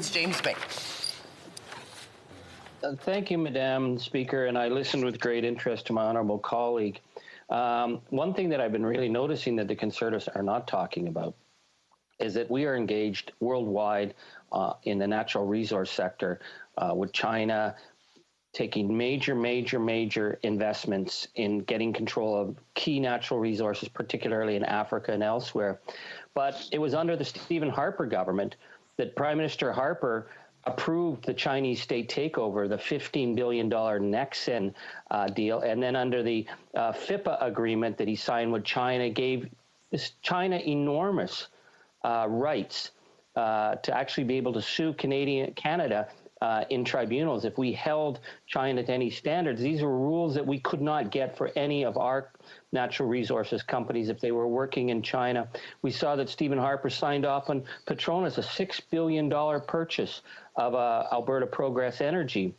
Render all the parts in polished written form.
James Bay. Thank you, Madam Speaker, and I listened with great interest to my honourable colleague. One thing that I've been really noticing that the Conservatives are not talking about is that we are engaged worldwide in the natural resource sector with China taking major investments in getting control of key natural resources, particularly in Africa and elsewhere. But it was under the Stephen Harper government that Prime Minister Harper approved the Chinese state takeover, the $15 billion Nexen deal, and then under the FIPA agreement that he signed with China, gave China enormous rights to actually be able to sue Canada in tribunals if we held China to any standards. These were rules that we could not get for any of our natural resources companies if they were working in China. We saw that Stephen Harper signed off on Petronas, a $6 billion purchase of Alberta Progress Energy.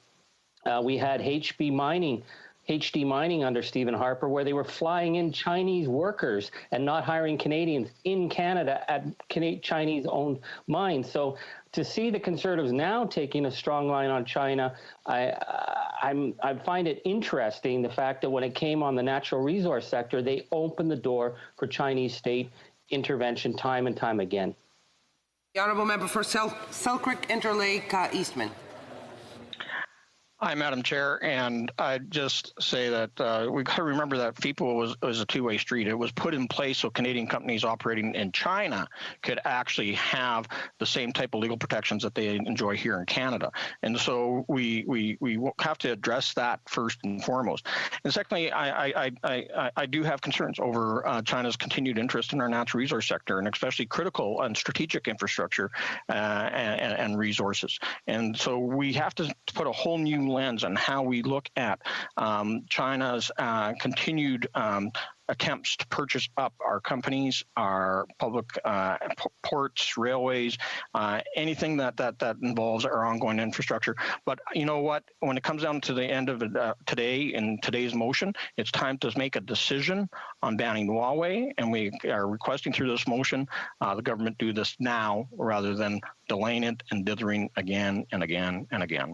We had HD Mining under Stephen Harper, where they were flying in Chinese workers and not hiring Canadians in Canada at Chinese-owned mines. So to see the Conservatives now taking a strong line on China, I find it interesting, the fact that when it came on the natural resource sector, they opened the door for Chinese state intervention time and time again. The Honourable Member for Selkirk Interlake Eastman. Hi, Madam Chair, and I'd just say that we got to remember that FIPA was a two-way street. It was put in place so Canadian companies operating in China could actually have the same type of legal protections that they enjoy here in Canada. And so we have to address that first and foremost. And secondly, I do have concerns over China's continued interest in our natural resource sector, and especially critical and strategic infrastructure and resources. And so we have to put a whole new lens on how we look at China's continued attempts to purchase up our companies, our public ports, railways, anything that involves our ongoing infrastructure. But you know what? When it comes down to the end of it, today, in today's motion, it's time to make a decision on banning Huawei, and we are requesting through this motion the government do this now rather than delaying it and dithering again and again and again.